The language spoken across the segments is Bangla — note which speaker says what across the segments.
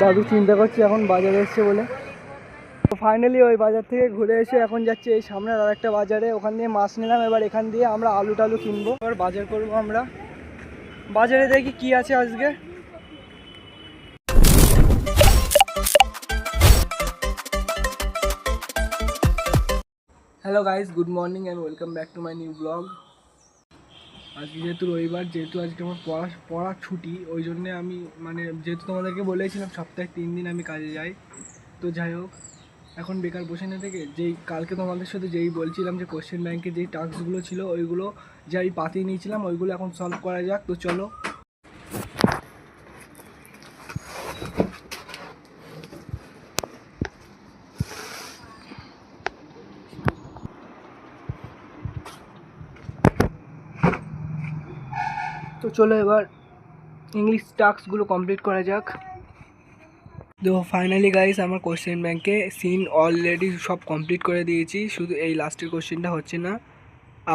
Speaker 1: দাদু চিন্তা করছে এখন বাজারে এসছে বলে। তো ফাইনালি ওই বাজার থেকে ঘুরে এসে এখন যাচ্ছে এই সামনের আর একটা বাজারে, ওখান দিয়ে মাছ নিলাম। এবার এখান দিয়ে আমরা আলু টালু কিনবো, এবার বাজার করবো আমরা। বাজারে দেখি কি আছে আজকে। Hello guys, good morning and welcome back to my new blog. আজকে যেহেতু রবিবার, যেহেতু আজকে আমার পড়া ছুটি, ওই জন্যে আমি যেহেতু তোমাদেরকে বলেছিলাম সপ্তাহে 3 দিন আমি কাজে যাই। তো যাই হোক, এখন বেকার বসে না থেকে কালকে তোমাদের সাথে বলছিলাম যে কোশ্চেন ব্যাংকে যেই টাস্কগুলো ছিল ওইগুলো আমি পাতিয়ে নিয়েছিলাম, ওইগুলো এখন সলভ করা যাক। তো চলো। এবার ইংলিশ টাস্কগুলো কমপ্লিট করা যাক। দেখো ফাইনালি গাইস, আমার কোশ্চেন ব্যাংকে সিন অলরেডি সব কমপ্লিট করে দিয়েছি, শুধু এই লাস্টের কোশ্চেনটা হচ্ছে না।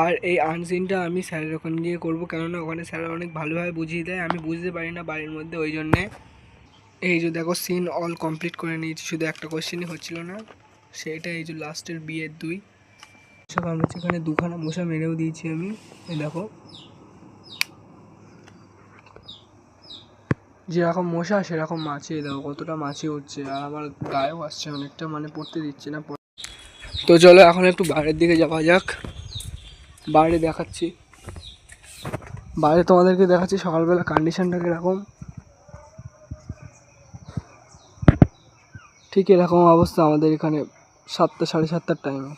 Speaker 1: আর এই আনসিনটা আমি স্যারের ওখানে গিয়ে করবো, কেননা ওখানে স্যার অনেক ভালোভাবে বুঝিয়ে দেয়, আমি বুঝতে পারি না বাড়ির মধ্যে, ওই জন্যে। এই যে দেখো, সিন অল কমপ্লিট করে নিয়েছি, শুধু একটা কোশ্চেনই হচ্ছিল না, সেটা এই যে লাস্টের বিয়ের 2 সব আমরা সেখানে 2খানা মশা মেরেও দিয়েছি আমি। এই দেখো যেরকম মশা সেরকম মাছি, দেখো কতটা মাছি উঠছে, আর আমার গায়েও আসছে অনেকটা, পড়তে দিচ্ছে না। তো চলো এখন একটু বাইরের দিকে যাওয়া যাক। বাইরে দেখাচ্ছি, বাইরে তোমাদেরকে দেখাচ্ছি সকালবেলা কন্ডিশনটা কীরকম। ঠিক এরকম অবস্থা আমাদের এখানে 7টা সাড়ে 7টার টাইমে।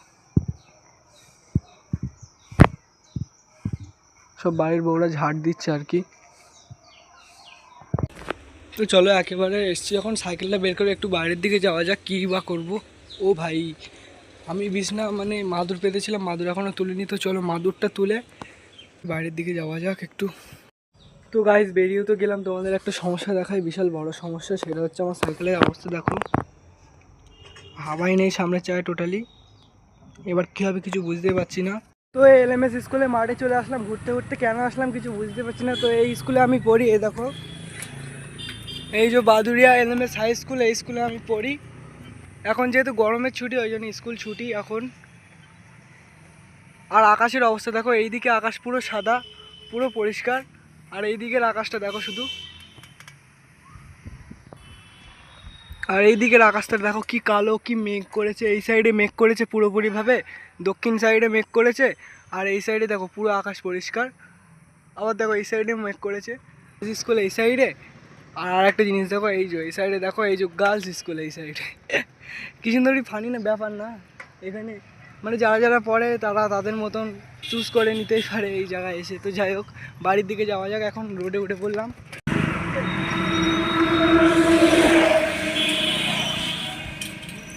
Speaker 1: সব বাড়ির বউরা ঝাড় দিচ্ছে আর কি। তো চলো একেবারে এসছি, এখন সাইকেলটা বের করে একটু বাইরের দিকে যাওয়া যাক, কী বা করবো। ও ভাই, আমি বিছনা মাদুর পেতেছিলাম, মাদুর এখনও তুলিনি। তো চলো মাদুরটা তুলে বাইরের দিকে যাওয়া যাক একটু। তো গাইজ বেরিয়েও তো গেলাম, তোমাদের একটা সমস্যা দেখায়, বিশাল বড় সমস্যা। সেটা হচ্ছে আমার সাইকেলের অবস্থা দেখো, হাওয়াই নেই সামনের চায়ে টোটালি। এবার কী হবে কিছু বুঝতে পারছি না। তো এলএমএস স্কুলে মাঠে চলে আসলাম ঘুরতে ঘুরতে, কেন আসলাম কিছু বুঝতে পারছি না। তো এই স্কুলে আমি পড়ি, এই দেখো, এই যে বাদুরিয়া এলএমএস হাই স্কুল, এই স্কুলে আমি পড়ি। এখন যেহেতু গরমের ছুটি, ওই জন্য স্কুল ছুটি এখন। আর আকাশের অবস্থা দেখো, এইদিকে আকাশ পুরো সাদা, পুরো পরিষ্কার, আর এই দিকের আকাশটা দেখো শুধু। আর এই দিকের আকাশটা দেখো কি কালো, কি মেঘ করেছে। এই সাইডে মেঘ করেছে পুরোপুরিভাবে, দক্ষিণ সাইডে মেঘ করেছে, আর এই সাইডে দেখো পুরো আকাশ পরিষ্কার। আবার দেখো এই সাইডে মেঘ করেছে স্কুল এই সাইডে। আর একটা জিনিস দেখো, এই সাইডে দেখো, এই যে গার্লস স্কুল এই সাইডে। কি সুন্দরই ফানি না ব্যাপার না? এখানে যারা যারা পড়ে তারা তাদের মতন চুজ করে নিতেই পারে এই জায়গায় এসে। তো যাই হোক, বাড়ির দিকে যাওয়া যাক, এখন রোডে উঠে পড়লাম।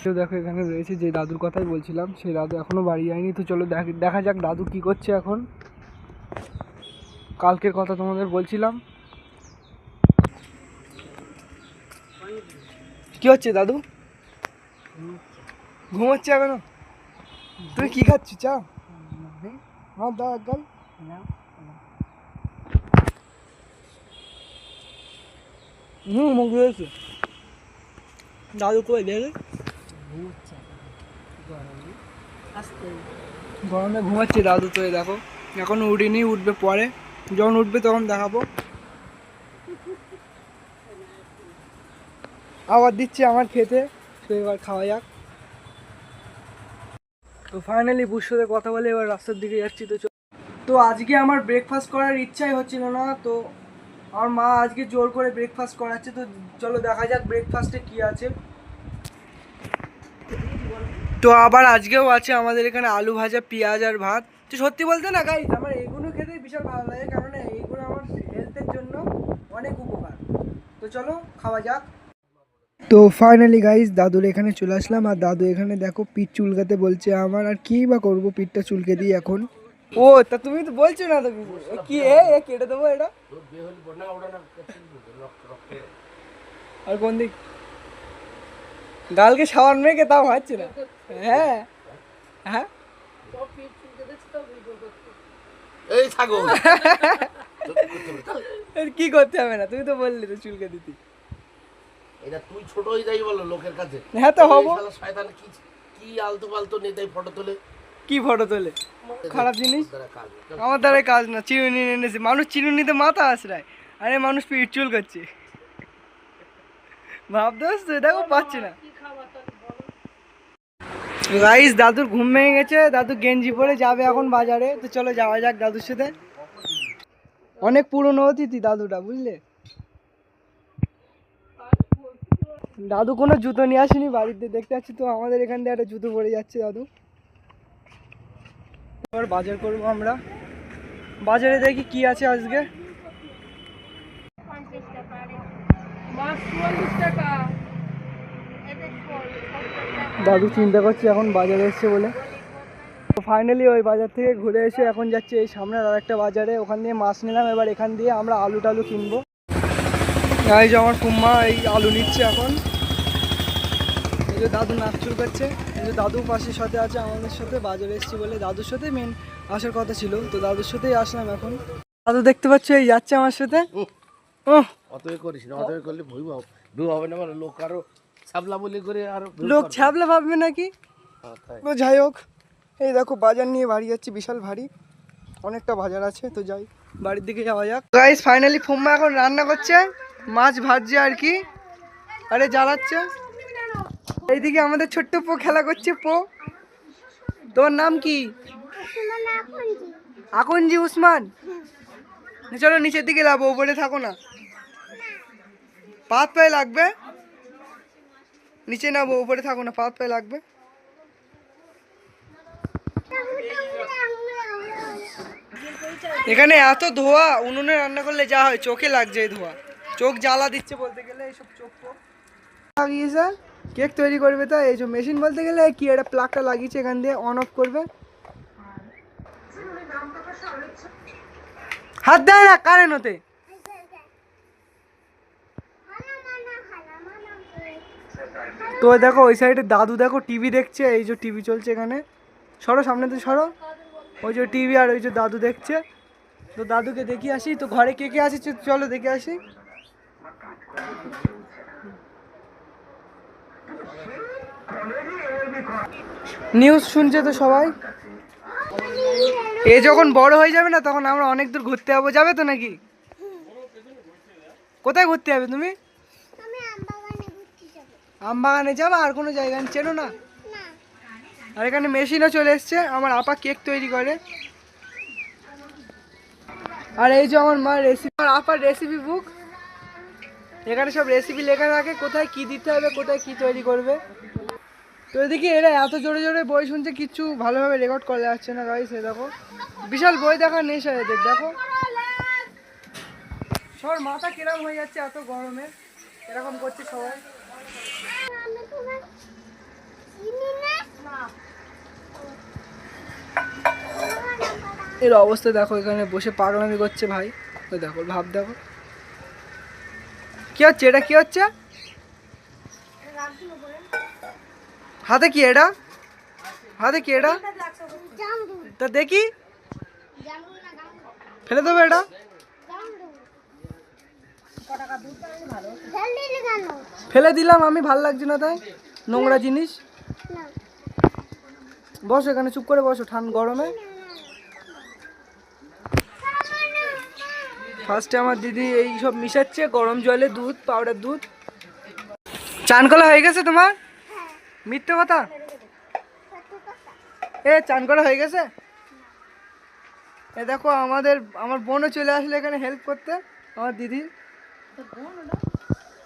Speaker 1: কেউ দেখো এখানে রয়েছে, যে দাদুর কথাই বলছিলাম, সেই দাদু এখনও বাড়ি যায়নি। তো চলো দেখা যাক দাদু কি করছে এখন। কালকের কথা তোমাদের বলছিলাম। কি হচ্ছে দাদু? ঘুমোচ্ছে এখনো? তুই কি খাচ্ছিস? চা? হ্যাঁ দাও একদম। মুখ দিয়েছে দাদু, কই দেখে গরমে ঘুমাচ্ছে দাদু। তো দেখো এখন উঠিনি, উঠবে পরে, যখন উঠবে তখন দেখাবো। আবার দিচ্ছে আমার খেতে, তো এবার খাওয়া যাক। তো ফাইনালি বুর সাথে কথা বলে এবার রাস্তার দিকে যাচ্ছি। তো আজকে আমার ব্রেকফাস্ট করার ইচ্ছাই হচ্ছিল না, তো আমার মা আজকে জোর করে ব্রেকফাস্ট করাচ্ছে। তো চলো দেখা যাক ব্রেকফাস্টে কি আছে। তো আবার আজকেও আছে আমাদের এখানে আলু ভাজা, পেঁয়াজ আর ভাত। তো সত্যি বলতে না গাইস, আমার এইগুলো খেতে বিশাল ভালো লাগে, কারণ এইগুলো আমার হেলথের জন্য অনেক উপকার। তো চলো খাওয়া যাক। তো ফাইনালি গাইস দাদুর এখানে চলে আসলাম, আর দাদু এখানে দেখো পিঠ চুলকাতে বলছে আমার, আর কি বা করবো, পিঠটা চুলকে দিই এখন। ও তা তুমি তো বলছো না তো কিছু, কি কেটে দেবো এটা? আর কোন দিক গালকে সাবান মেখে তাও হচ্ছে না? হ্যাঁ হ্যাঁ,
Speaker 2: এই ছাগল
Speaker 1: কি করতে হবে না, তুমি তো বললে তো চুলকে দিতি।
Speaker 2: এটা তুই ছোট হয়ে যাই বলো লোকের কাছে।
Speaker 1: হ্যাঁ তো হবো।
Speaker 2: শয়তান কি কি আলতু ফালতু নেতাই ফটো তোলে।
Speaker 1: কি ফটো তোলে? খারাপ জিনিস আমার দ্বারা কাজ না। চিরুনি এনেছে মানুষ, চিরুনিতে মাথা আশ্রায়, আরে মানুষ পিঠ চুল করছে। ভাবতে পারছো? দেখো পাচ্ছে না। গাইস দাদুর ঘুম ভেঙে গেছে, দাদু গেঞ্জি পরে যাবে এখন বাজারে, তো চলো যাওয়া যাক দাদুর সাথে। অনেক পুরনো অতিথি দাদুটা, বুঝলে। দাদু কোনো জুতো নিয়ে আসেনি বাড়িতে, দেখতে পাচ্ছি তো আমাদের এখান দিয়ে একটা জুতো পরে যাচ্ছে দাদু। এবার বাজার করবো আমরা, বাজারে দেখি কি আছে আজকে। দাদু চিন্তা করছে এখন বাজারে এসছে বলে। তো ফাইনালি ওই বাজার থেকে ঘুরে এসে এখন যাচ্ছে এই সামনের আর একটা বাজারে, ওখান দিয়ে মাছ নিলাম। এবার এখান দিয়ে আমরা আলু টালু কিনবো। এই যে আমার কুম্মা এই আলু নিচ্ছে এখন। এই যে দাদু নাক চুল করছে, এই যে দাদু পাশের সাথে আছে আমাদের সাথে। বাজারে এসছি বলে দাদুর সাথে মেন আসার কথা ছিল, তো দাদুর সাথেই আসলাম এখন। দাদু দেখতে পাচ্ছ এই যাচ্ছে আমার সাথে। ওহ
Speaker 2: অতই করিস না, অতই করলে ভুল হবে না, মানে লোক আরো ছাবলা বলে করে আর
Speaker 1: লোক ছাবলা ভাববে নাকি। তো যাই হোক, এই দেখো বাজার নিয়ে বাড়ি যাচ্ছি, বিশাল ভারী, অনেকটা বাজার আছে। তো যাই বাড়ির দিকে যাওয়া যাক। গাইস ফাইনালি ফুম্মা এখন রান্না করছে, মাছ ভাজছে আর কি, আরে জ্বালাচ্ছে। এইদিকে আমাদের ছোট্ট পো খেলা করছে। পো, তোমার নাম কি? আকনজি উসমান। চলো নিচের দিকে যাবো, উপরে থাকো না, পাত পায়ে লাগবে। নিচে নামবো, উপরে থাকো না, পাত পায়ে লাগবে। এখানে এত ধোয়া, উনুনে রান্না করলে যা হয় চোখে লাগছে এই ধোয়া, চোখ জ্বালা দিচ্ছে বলতে গেলে। এইসব চোখ লাগিয়েছে, কেক তৈরি করবে, তাই এই যে মেশিন বলতে গেলে কি, একটা প্লাগটা লাগিয়েছে, এখান দিয়ে অন অফ করবে। হাত দেয় না কারেন্ট হতে। তো দেখো ওই সাইডে দাদু দেখো টিভি দেখছে, এই যে টিভি চলছে এখানে। সরো সামনে তো সরো, ওই যে টিভি আর ওই যে দাদু দেখছে। তো দাদুকে দেখে আসি, তো ঘরে কে কে আছে চলো দেখে আসি। নিউজ শুনছে তো সবাই। এ যখন বড় হয়ে যাবে না তখন আমরা অনেক দূর ঘুরতে যাবো, যাবে তো নাকি? কোথায় ঘুরতে যাবে তুমি? আমবাগানে যাবো, আর কোনো জায়গা চেনো না? আর এখানে মেশিনও চলে এসছে, আমার আপা কেক তৈরি করে। আর এই যে আমার মা রেসিপি, আমার আপার রেসিপি বুক, এখানে সব রেসিপি লেখা থাকে, কোথায় কি দিতে হবে, কোথায় কি তৈরি করবে। তো এদিকে এরা এত জোরে জোরে বই শুনছে, কিচ্ছু ভালোভাবে রেকর্ড করা যাচ্ছে না গাইস। এই দেখো বিশাল বই দেখার নেশা এদের, দেখো সবার মাথা কিরম হয়ে যাচ্ছে এত গরমে, এরকম করছে সবাই। এর অবস্থা দেখো, এখানে বসে পাগলামি করছে ভাই। ওই দেখো ভাব, দেখো কি হচ্ছে, এটা কি হচ্ছে হাতে, কি এটা হাতে, কি এটা? তা দেখি, ফেলে দেবো এটা? ফেলে দিলাম আমি, ভাল লাগছে না তাই, নোংরা জিনিস। বসো এখানে, চুপ করে বসো, ঠান্ডা গরমে। ফার্স্টে আমার দিদি এই সব মিশাচ্ছে, গরম জলে দুধ, পাউডার দুধ। চান করা হয়ে গেছে তোমার? মিথ্যে কথা, এ চান করা হয়ে গেছে? এ দেখো আমার বোনও চলে আসলে এখানে হেল্প করতে, আমার দিদির।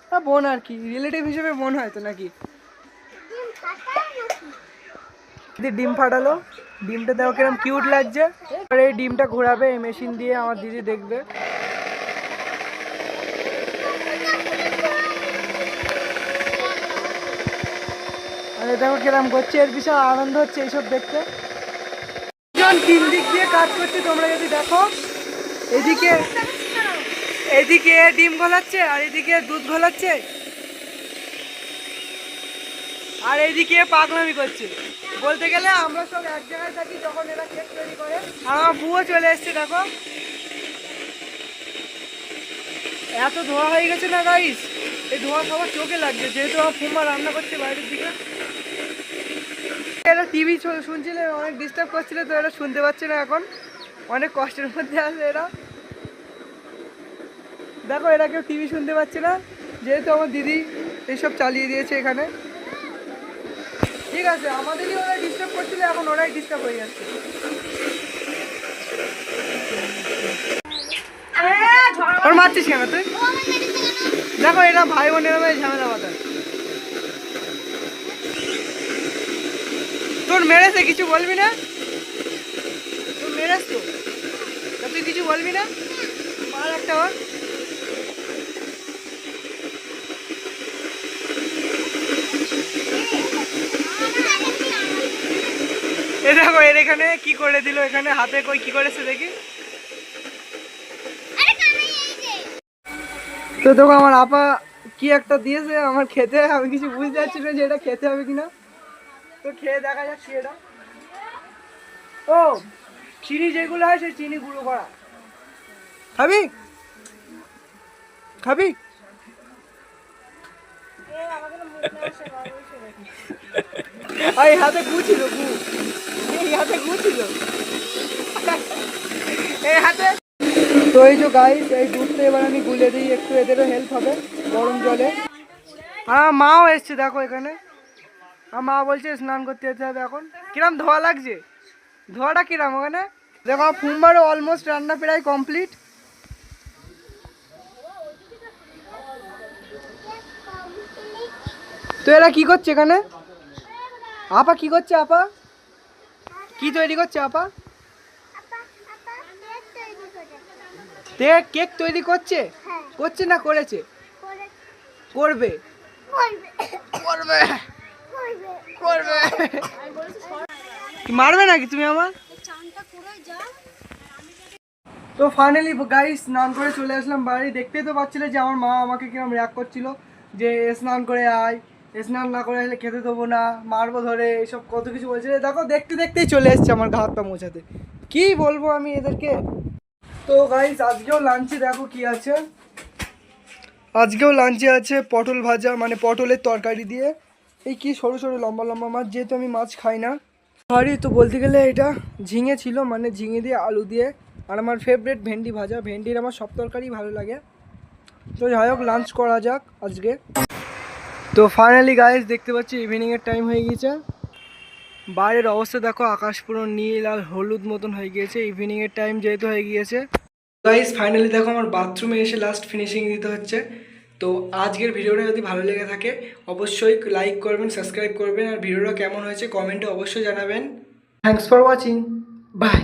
Speaker 1: হ্যাঁ বোন আর কি, রিলেটিভ হিসেবে বোন হয় তো নাকি। দিদি ডিম ফাটালো, ডিমটা দেখো কিরকম কিউট লাগছে। আর এই ডিমটা ঘোরাবে এই মেশিন দিয়ে, আমার দিদি দেখবে। আর দেখো কিরকম করছে, এর বিশাল আনন্দ হচ্ছে এইসব দেখতে। তিন দিক দিয়ে কাজ করছে, তোমরা যদি দেখো, এদিকে এদিকে ডিম ঘোলাচ্ছে আর এদিকে দুধ ঘোলাচ্ছে। আর এইদিকে পাগলামি করছে। বলতে গেলে আমরা সব এক জায়গায় থাকি যখন এরা কেক তৈরি করে। আর আমার বুয়ো চলে এসছে দেখো। এত ধোয়া হয়ে গেছে না গাইস, এই ধোয়া সবার চোখে লাগছে যেহেতু আমার ফুমা রান্না করছে বাইরের দিকে। এরা টিভি শুনছিল, অনেক ডিস্টার্ব করছিল, তো এরা শুনতে পাচ্ছে না এখন, অনেক কষ্টের মধ্যে আছে এরা। দেখো এরা কেউ টিভি শুনতে পাচ্ছে না যেহেতু আমার দিদি এইসব চালিয়ে দিয়েছে এখানে। ঠিক আছে, আমাদেরই ওরা ডিস্টার্ব করছিল, এখন ওরাই ডিস্টার্ব হয়ে যাচ্ছে। ওর মারছিস কেন তুই? দেখো এরা ভাই বোনের মধ্যে ঝামেলা বাঁধায়। তোর মেরেছে, কিছু বলবি না? তোর মেরেছ তো, তা তুই কিছু বলবি না? মার একটা ওর। এ দেখো এর এখানে কি করে দিল, এখানে হাতে কই কি করেছে দেখি। তো দেখো আমার আপা কি একটা দিয়েছে আমার খেতে, আমি কিছু বুঝতে পারছি না যে এটা খেতে হবে কিনা। তো খেয়ে দেখা যাচ্ছে এটা। ও চিনি যেগুলো হয় সেই চিনি গুঁড়ো করা। খাবি খাবি? এই হাতে গু ছিল, গু, এই হাতে গু ছিল, এই হাতে। তো এই যে গাইস, এই দুধটা এবার আমি গুলে দিই একটু, এদেরও হেল্প হবে গরম জলে। আর মাও এসছে দেখো এখানে, আর মা বলছে স্নান করতে যেতে হবে এখন। কিরম ধোয়া লাগছে, ধোয়াটা কিরম ওখানে দেখো। ফুম্বারও অলমোস্ট রান্না প্রায় কমপ্লিট। তো এরা কি করছে এখানে? আপা কি করছে? আপা কি তৈরি করছে? আপা কেক তৈরি করছে? করছে না করেছে? করবে করবে করবে। মারবে নাকি তুমি আমার? তো ফাইনালি গাইস স্নান করে চলে আসলাম বাড়ি। দেখতেই তো পাচ্ছিলে যে আমার মা আমাকে কিরম র্যাক করছিল যে স্নান করে আয়, স্নান না করে আসলে খেতে দেবো না, মারবো ধরে, এইসব কত কিছু বলছিল। দেখো দেখতে দেখতেই চলে এসছে আমার ঘা হাত পা মোছাতে। কি বলবো আমি এদেরকে। তো গাইস আজকেও লাঞ্চে দেখো কি আছে। আজকেও লাঞ্চে আছে পটল ভাজা, মানে পটলের তরকারি দিয়ে এই কি সরু সরু লম্বা লম্বা মাছ, যেহেতু আমি মাছ খাই না। সরি, তো বলতে গেলে এটা ঝিঙে ছিল, মানে ঝিঙে দিয়ে আলু দিয়ে। আর আমার ফেভারিট ভেন্ডি ভাজা, ভেন্ডির আমার সব তরকারি ভালো লাগে। তো যাই হোক লাঞ্চ করা যাক আজকে। তো ফাইনালি গাইস দেখতে পাচ্ছি ইভিনিংয়ের টাইম হয়ে গিয়েছে। বাইরের অবস্থা দেখো, আকাশ পুরো নীল আর হলুদ মতন হয়ে গিয়েছে ইভিনিংয়ের টাইম যেহেতু হয়ে গিয়েছে। গাইস ফাইনালি দেখো আমার বাথরুমে এসে লাস্ট ফিনিশিং দিতে হচ্ছে। তো আজকের ভিডিওটা যদি ভালো লেগে থাকে অবশ্যই লাইক করবেন, সাবস্ক্রাইব করবেন, আর ভিডিওটা কেমন হয়েছে কমেন্টে অবশ্যই জানাবেন। Thanks for watching, by.